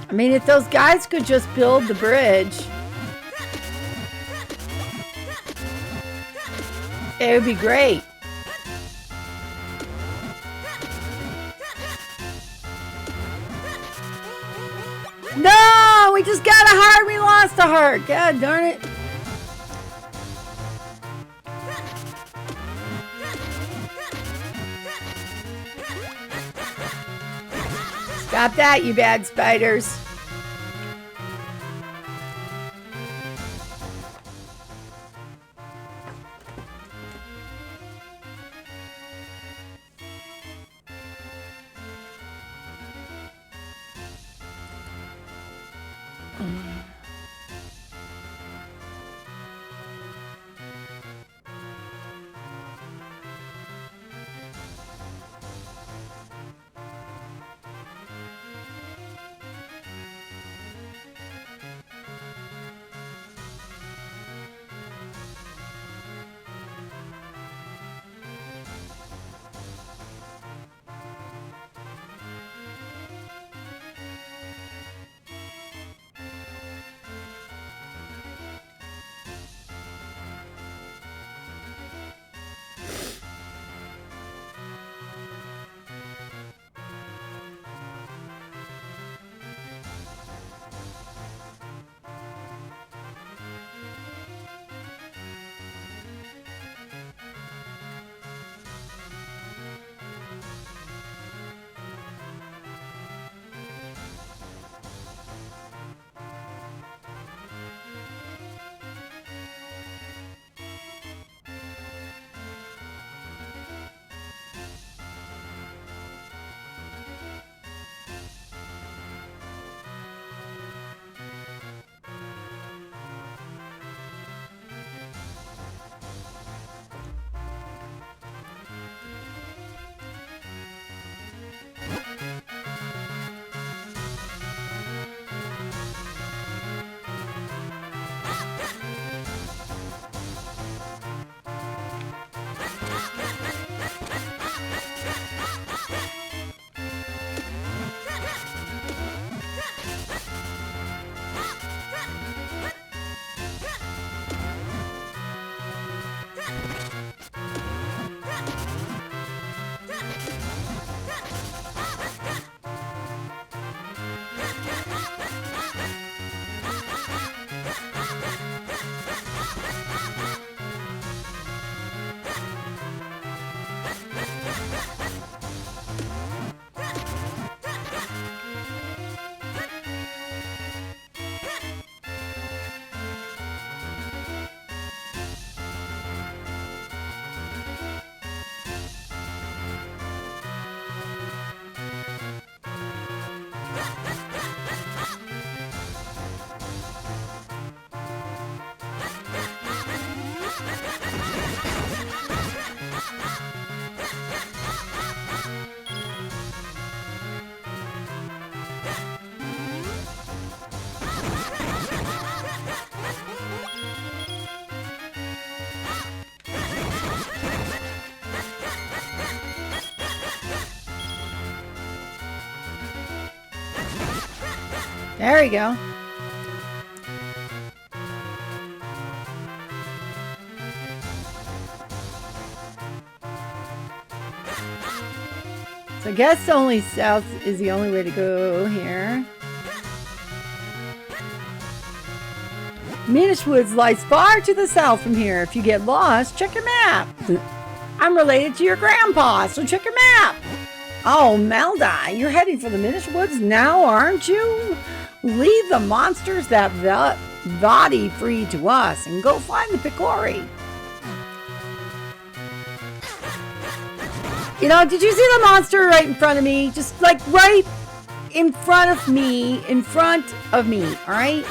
I mean, if those guys could just build the bridge, it would be great. No, we just got a heart. We lost a heart. God darn it. Stop that, you bad spiders. There we go. So I guess only south is the only way to go here. Minish Woods lies far to the south from here. If you get lost, check your map. I'm related to your grandpa, so check your map. Oh, Melda, you're heading for the Minish Woods now, aren't you? Leave the monsters that Vadi free to us and go find the Picori. You know, did you see the monster right in front of me? Just like right in front of me, all right?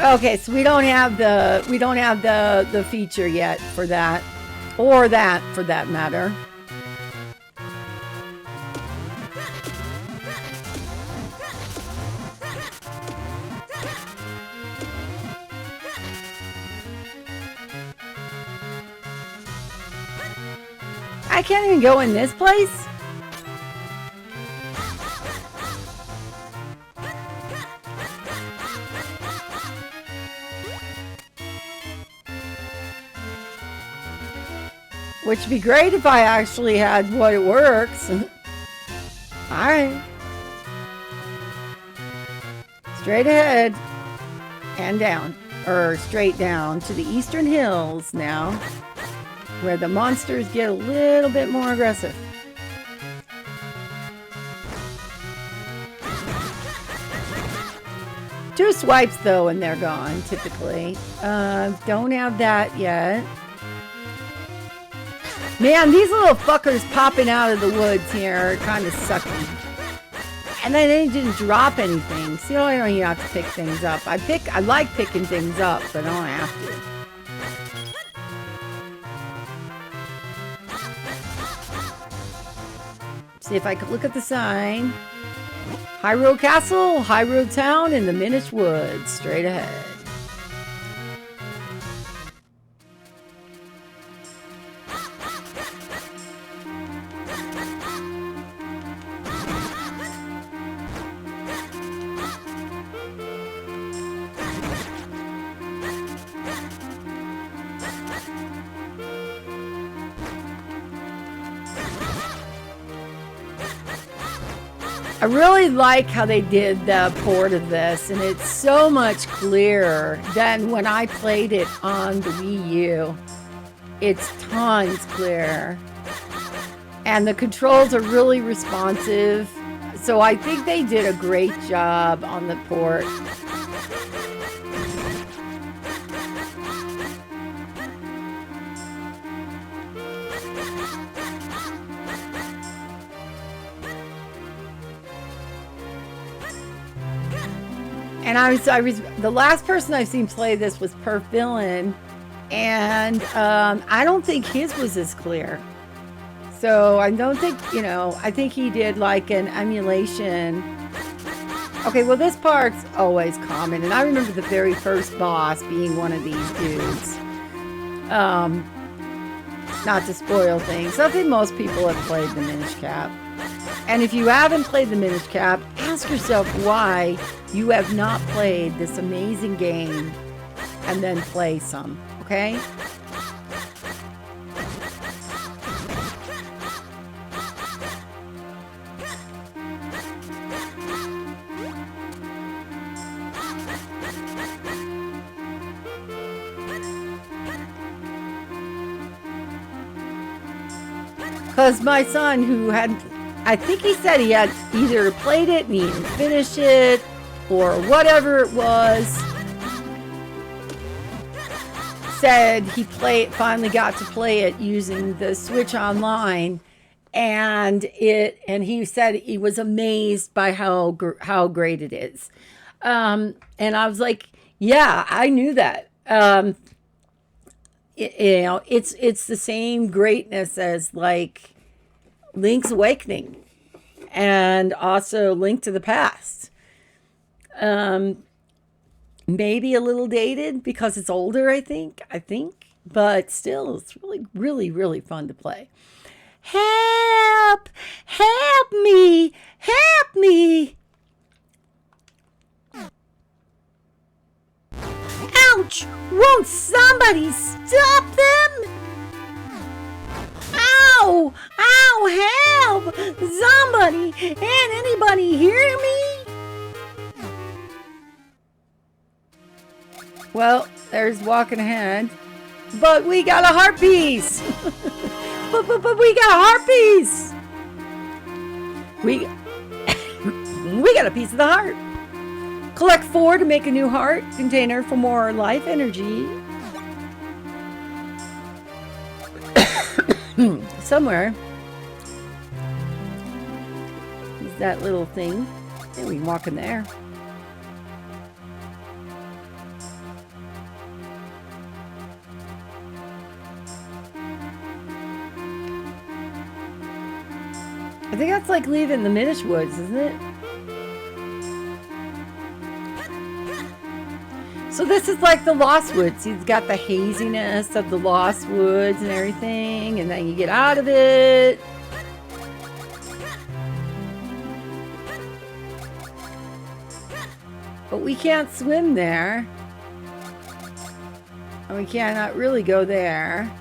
Okay, so we don't have the feature yet for that, or that for that matter. I can't even go in this place? Which would be great if I actually had what it works. Alright. Straight ahead. And down. Or straight down to the eastern hills now. Where the monsters get a little bit more aggressive. Two swipes though and they're gone, typically. Don't have that yet. Man, these little fuckers popping out of the woods here are kind of sucky. And then they didn't drop anything. See, I don't even have to pick things up. I like picking things up, but I don't have to. See if I can look at the sign. Hyrule Castle, Hyrule Town, and the Minish Woods. Straight ahead. I really like how they did the port of this, and it's so much clearer than when I played it on the Wii U. It's tons clearer. And the controls are really responsive. So I think they did a great job on the port. And I was the last person I've seen play this was Perf Villain, and I don't think his was as clear. So I don't think, I think he did like an emulation. Okay, well this part's always common, and I remember the very first boss being one of these dudes. Not to spoil things, I think most people have played the Minish Cap. And if you haven't played the Minish Cap, ask yourself why you have not played this amazing game and then play some, okay? Because my son, who had, I think he said he had either played it and he didn't finish it, or whatever it was, said he finally got to play it using the Switch Online, and he said he was amazed by how great it is. And I was like, yeah, I knew that. It's the same greatness as like Link's Awakening and also Link to the Past. Maybe a little dated because it's older, I think, but still it's really, really, really fun to play. Help me, help me. Ouch, won't somebody stop them? Ow, help, somebody, can anybody hear me? Well, there's walking ahead. But we got a heart piece. but we got a heart piece. We got a piece of the heart. Collect 4 to make a new heart container for more life energy. Somewhere is that little thing. And we can walk in there. I think that's like leaving the Minish Woods, isn't it? So this is like the Lost Woods. He's got the haziness of the Lost Woods and everything, and then you get out of it. But we can't swim there. And we cannot really go there.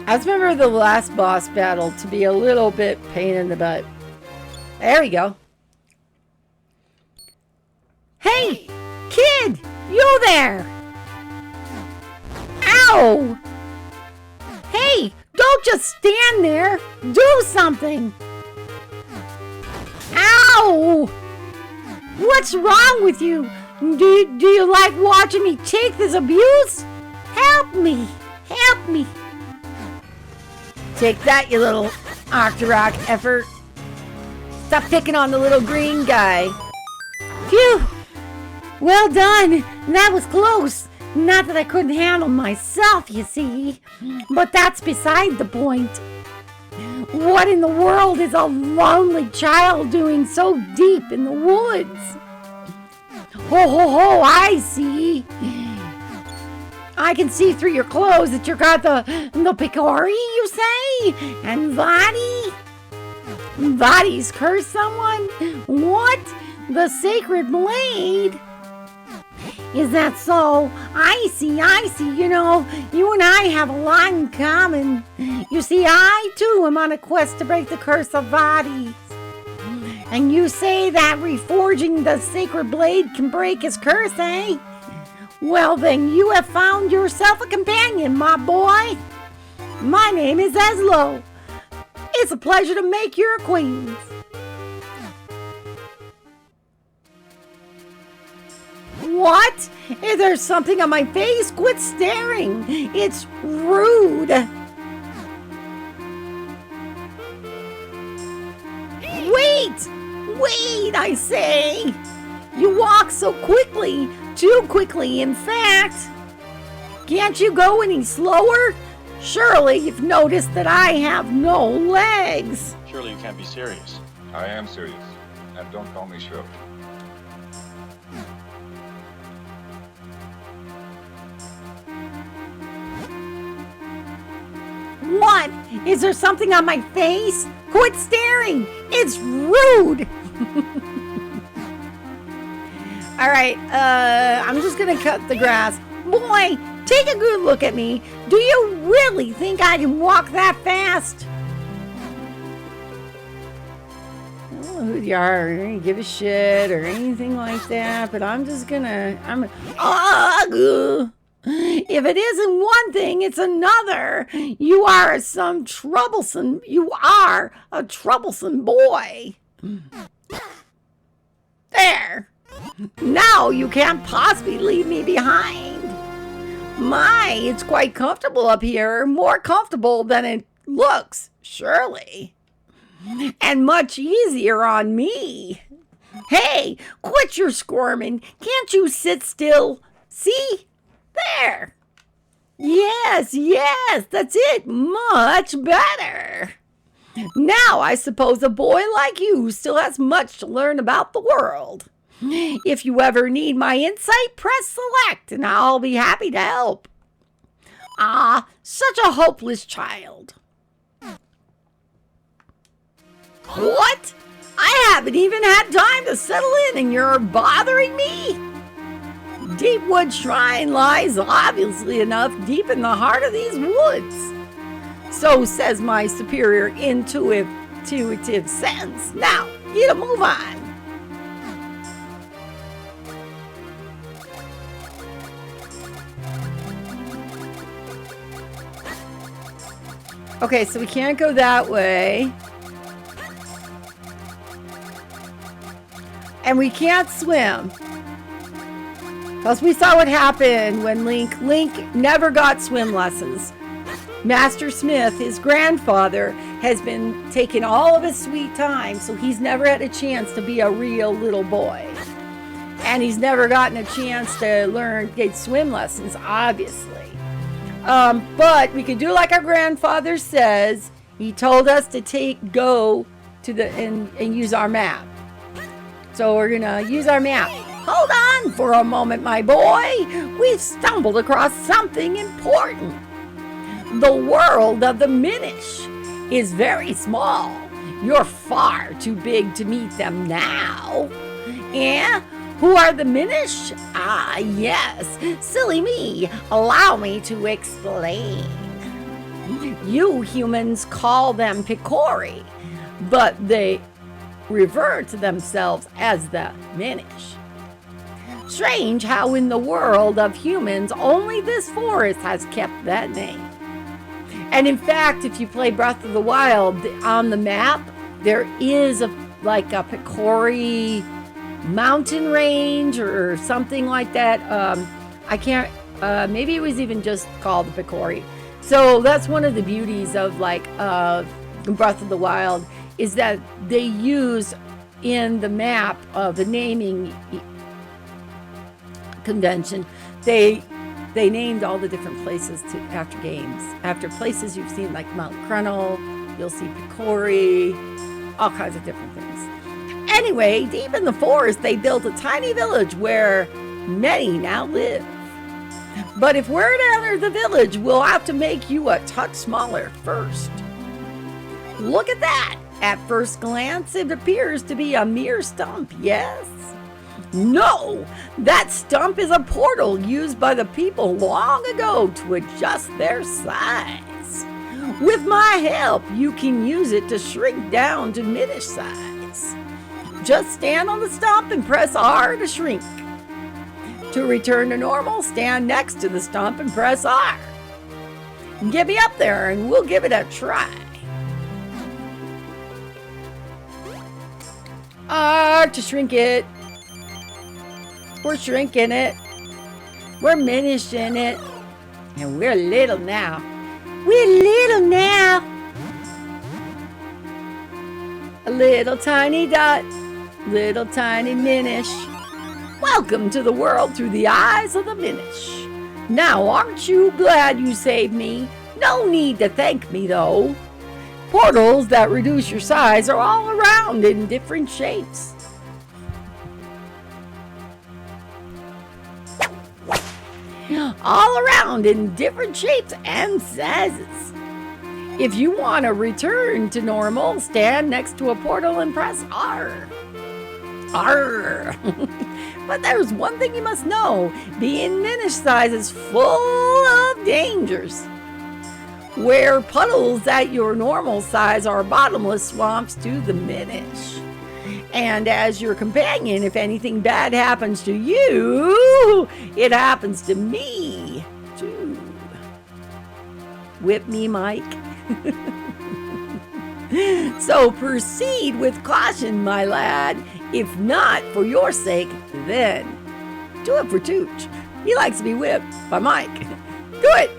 I just remember the last boss battle to be a little bit pain in the butt. There we go. Hey, kid, you there? Ow! Hey, don't just stand there. Do something. Ow! What's wrong with you? Do you like watching me take this abuse? Help me. Help me. Take that, you little Octorok effort. Stop picking on the little green guy. Phew! Well done. That was close. Not that I couldn't handle myself, you see. But that's beside the point. What in the world is a lonely child doing so deep in the woods? Ho, ho, ho, I see. I can see through your clothes that you got the Picori, you say? And Vadi? Vadi's cursed someone? What? The sacred blade? Is that so? I see. You know, you and I have a lot in common. You see, I too am on a quest to break the curse of Vadi. And you say that reforging the sacred blade can break his curse, eh? Well, then you have found yourself a companion, my boy. My name is Eslo. It's a pleasure to make your acquaintance. What? Is there something on my face? Quit staring. It's rude. Wait, I say. You walk so quickly. Too quickly, in fact. Can't you go any slower? Surely you've noticed that I have no legs. Surely you can't be serious. I am serious. And don't call me Shirley. What? Is there something on my face? Quit staring. It's rude. All right, I'm just gonna cut the grass. Boy, take a good look at me. Do you really think I can walk that fast? I don't know who you are, or any give a shit, or anything like that, but I'm just gonna, if it isn't one thing, it's another. You are a troublesome boy. There. Now you can't possibly leave me behind. My, it's quite comfortable up here. More comfortable than it looks, surely. And much easier on me. Hey, quit your squirming. Can't you sit still? See? There. Yes, that's it. Much better. Now I suppose a boy like you still has much to learn about the world. If you ever need my insight, press select and I'll be happy to help. Ah, such a hopeless child. What? I haven't even had time to settle in and you're bothering me? Deepwood Shrine lies obviously enough deep in the heart of these woods. So says my superior intuitive sense. Now, get a move on. Okay, so we can't go that way. And we can't swim. Because we saw what happened when Link never got swim lessons. Master Smith, his grandfather, has been taking all of his sweet time, so he's never had a chance to be a real little boy. And he's never gotten a chance to get swim lessons, obviously. But we can do like our grandfather says. He told us to go to and use our map. So we're gonna use our map. Hold on for a moment, my boy. We've stumbled across something important. The world of the Minish is very small. You're far too big to meet them now. Yeah? Who are the Minish? Ah, yes. Silly me. Allow me to explain. You humans call them Picori, but they refer to themselves as the Minish. Strange how in the world of humans, only this forest has kept that name. And in fact, if you play Breath of the Wild, on the map, there is a Picori mountain range or something like that. I can't, maybe it was even just called the Picori. So that's one of the beauties of Breath of the Wild, is that they use in the map of the naming convention, they named all the different places after games. After places you've seen, like Mount Crenel, you'll see Picori, all kinds of different things. Anyway, deep in the forest, they built a tiny village where many now live. But if we're to enter the village, we'll have to make you a touch smaller first. Look at that! At first glance, it appears to be a mere stump, yes? No! That stump is a portal used by the people long ago to adjust their size. With my help, you can use it to shrink down to Minish size. Just stand on the stump and press R to shrink. To return to normal, stand next to the stump and press R. Get me up there and we'll give it a try. R to shrink it. We're shrinking it. We're minishing it. And we're little now. We're little now. A little tiny dot. Little tiny Minish. Welcome to the world through the eyes of the Minish. Now, aren't you glad you saved me? No need to thank me, though. Portals that reduce your size are all around in different shapes. All around in different shapes and sizes. If you want to return to normal, stand next to a portal and press R. R. But there's one thing you must know. Being Minish size is full of dangers. Where puddles at your normal size are bottomless swamps to the Minish. And as your companion, if anything bad happens to you, it happens to me, too. Whip me, Mike. So proceed with caution, my lad. If not for your sake, then do it for Tooch. He likes to be whipped by Mike. Do it,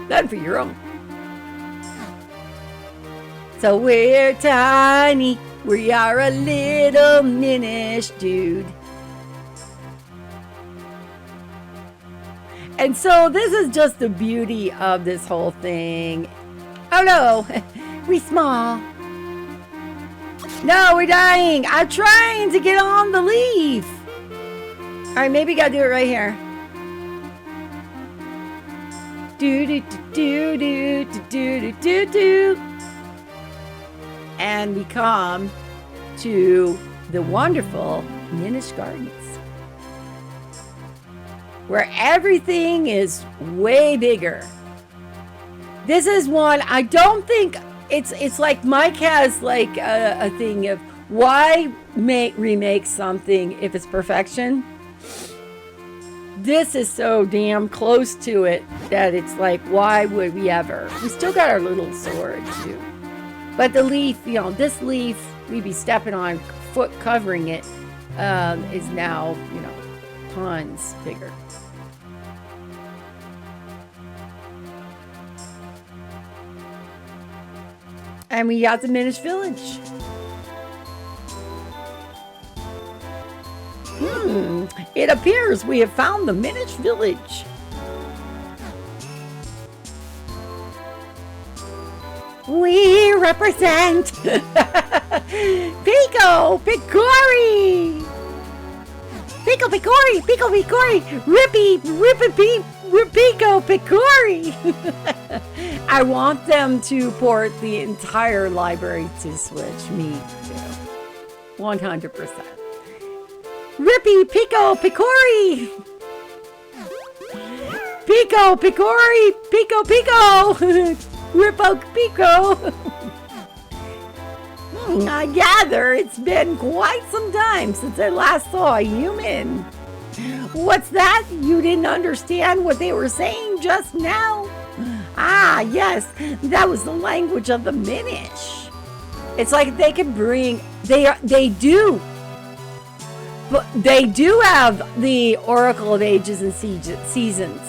then for your own. So we're tiny. We are a little Minish dude. And so this is just the beauty of this whole thing. Oh no, we small. No, we're dying. I'm trying to get on the leaf. All right, maybe gotta do it right here. Do do do do do do do do. And we come to the wonderful Minish Gardens, where everything is way bigger. This is one I don't think it's like Mike has like a thing of why remake something if it's perfection. This is so damn close to it that it's like, why would we ever? We still got our little sword too. But the leaf, this leaf we'd be stepping on, foot covering it, is now, tons bigger. And we got the Minish village. It appears we have found the Minish village. We represent Pico Picori! Pico Picori! Pico Picori! Rippy Pico Picori! I want them to port the entire library to Switch. Me too. 100%. Rippy Pico Picori! Pico Picori! Pico Pico! Rippo Pico! I gather it's been quite some time since I last saw a human. What's that? You didn't understand what they were saying just now? Ah, yes, that was the language of the Minish. It's like they can bring, they do have the Oracle of Ages and Seasons.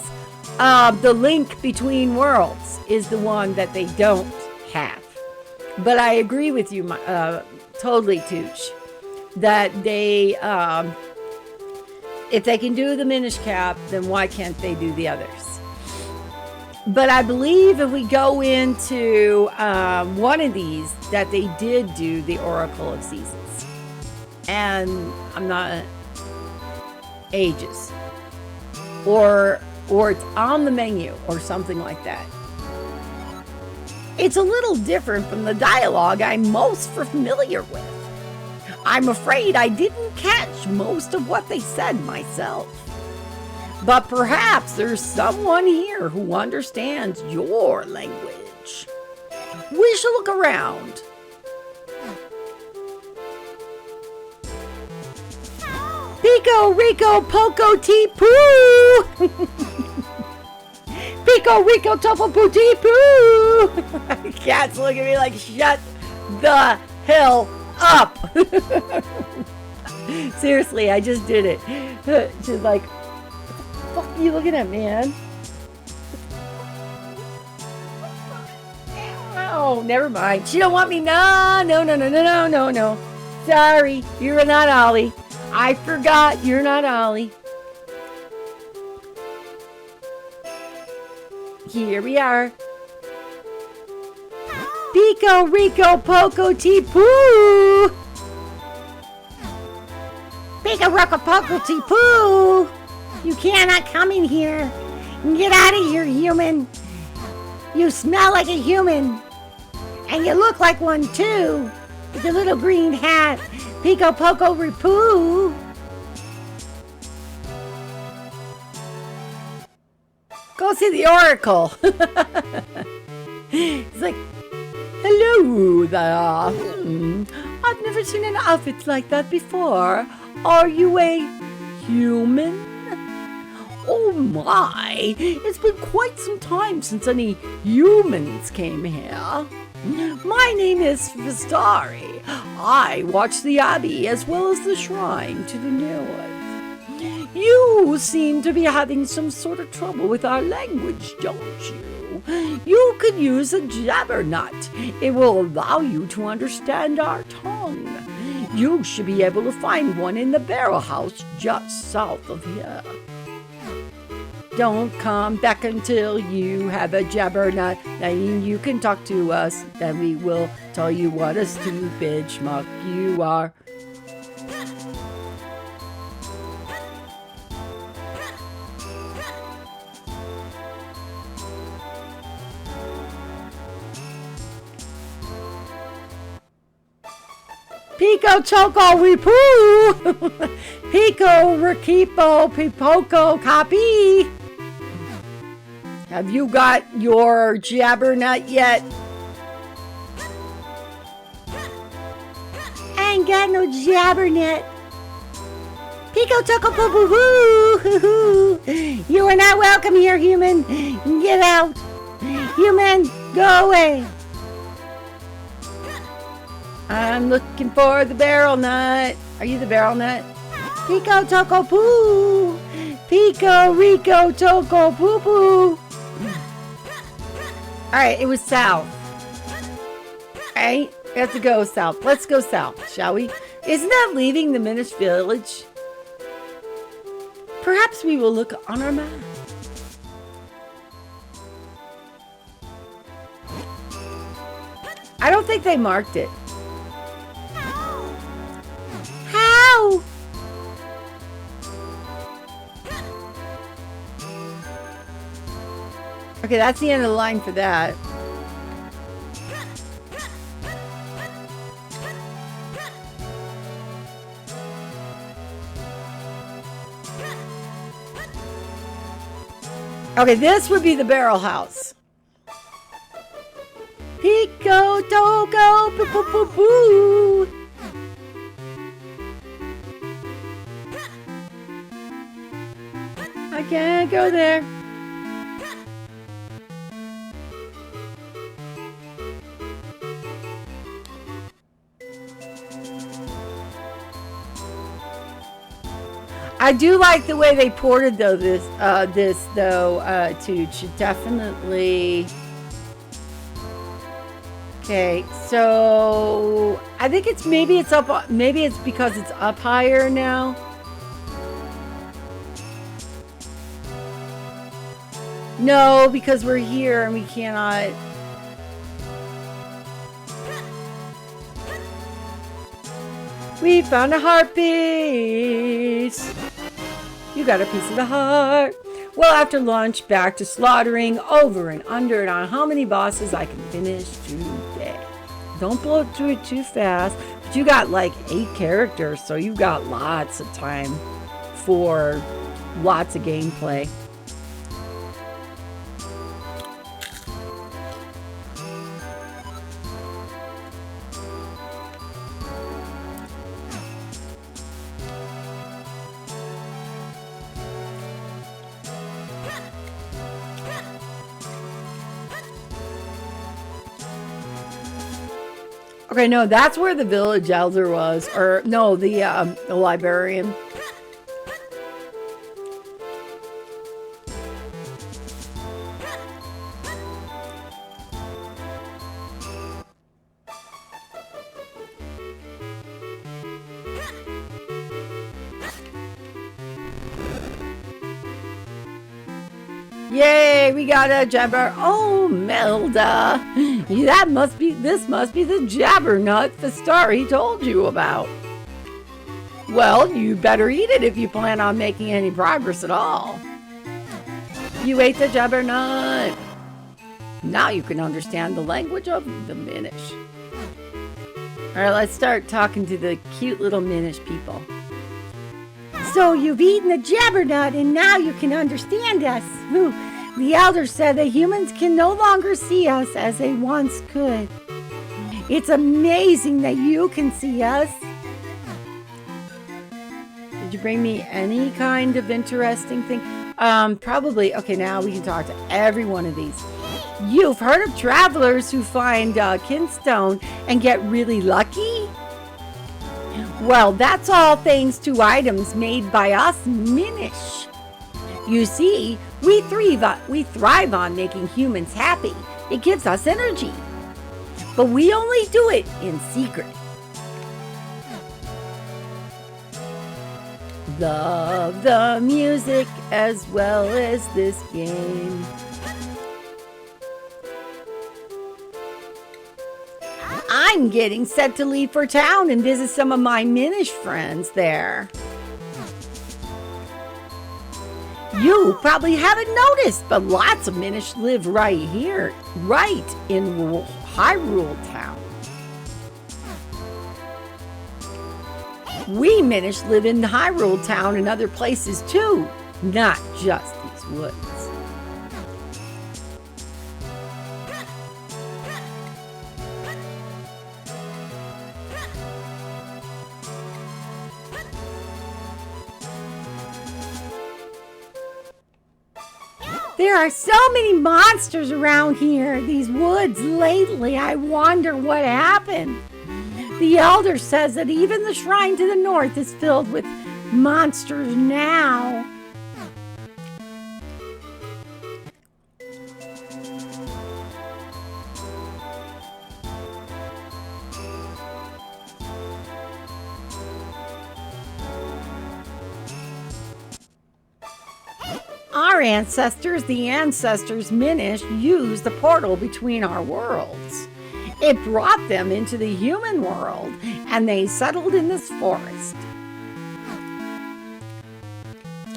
The link between worlds is the one that they don't have. But I agree with you, totally, Tooch, that they, if they can do the Minish Cap, then why can't they do the others? But I believe if we go into one of these, that they did do the Oracle of Seasons. And I'm not ages. Or it's on the menu or something like that. It's a little different from the dialogue I'm most familiar with. I'm afraid I didn't catch most of what they said myself. But perhaps there's someone here who understands your language. We shall look around. Pico Rico Poco Tea Poo! Pico Rico Topo Poo Tea Poo! Cats look at me like, shut the hell up! Seriously, I just did it. She's like, what the fuck are you looking at, man? Oh, never mind. She don't want me. No. Sorry, you're not Ollie. I forgot you're not Ollie. Here we are. Pico Rico Poco Tea Poo! Pico Rico Poco Tea Poo! You cannot come in here. Get out of here, human. You smell like a human. And you look like one too. With a little green hat. Pico Poco Ripoo. Go see the Oracle. It's like, hello there. I've never seen an outfit like that before. Are you a human? Oh my, it's been quite some time since any humans came here. My name is Vistari. I watch the Abbey as well as the shrine to the north. You seem to be having some sort of trouble with our language, don't you? You could use a jabbernut. It will allow you to understand our tongue. You should be able to find one in the barrel house just south of here. Don't come back until you have a jabbernut. Then you can talk to us. Then we will tell you what a stupid schmuck you are. Pico Choco Weepoo! Pico Rikipo Pipoco Copy! Have you got your jabbernut yet? I ain't got no jabbernut. Pico Choco Poo Poo Hoo! You are not welcome here, human. Get out. Human, go away. I'm looking for the barrel nut. Are you the barrel nut? Pico Toco Poo! Pico Rico Toco Poo Poo! Alright, it was south. Alright, we have to go south. Let's go south, shall we? Isn't that leaving the Minish village? Perhaps we will look on our map. I don't think they marked it. How? Okay, that's the end of the line for that. Okay, this would be the barrel house. Pico, toco, boo, boo, boo, boo. I can't go there. I do like the way they ported though this to definitely. Okay, so I think it's maybe it's because it's up higher now. No, because we're here and we cannot. We found a heart piece. You got a piece of the heart. Well, after lunch, back to slaughtering over and under and on how many bosses I can finish today. Don't blow through it too fast. But you got like 8 characters, so you got lots of time for lots of gameplay. Okay, no, that's where the village elder was. Or, no, the librarian. Yay, we got a jabber. Oh, Melda. This must be the jabbernut the story told you about. Well, you better eat it if you plan on making any progress at all. You ate the jabbernut. Now you can understand the language of the Minish. All right, let's start talking to the cute little Minish people. So you've eaten the jabbernut and now you can understand us. Ooh, the elder said that humans can no longer see us as they once could. It's amazing that you can see us. Did you bring me any kind of interesting thing? Probably. Okay, now we can talk to every one of these. You've heard of travelers who find kinstone and get really lucky? Well, that's all thanks to items made by us Minish. You see, we thrive on making humans happy. It gives us energy. But we only do it in secret. Love the music as well as this game. I'm getting set to leave for town and visit some of my Minish friends there. You probably haven't noticed, but lots of Minish live right here, right in Hyrule Town. We Minish live in Hyrule Town and other places too, not just these woods. There are so many monsters around here, these woods lately. I wonder what happened. The elder says that even the shrine to the north is filled with monsters now. Our ancestors, the ancestors Minish, used the portal between our worlds. It brought them into the human world, and they settled in this forest.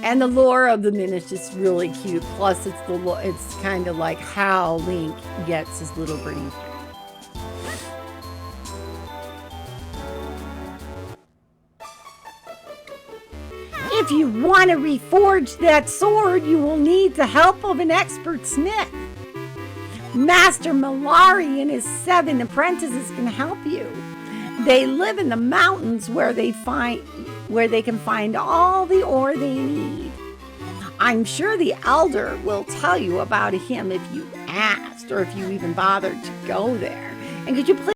And the lore of the Minish is really cute. Plus, it's kind of like how Link gets his little green. If you want to reforge that sword, you will need the help of an expert smith. Master Malari and his 7 apprentices can help you. They live in the mountains where they can find all the ore they need. I'm sure the elder will tell you about him if you asked, or if you even bothered to go there. And could you please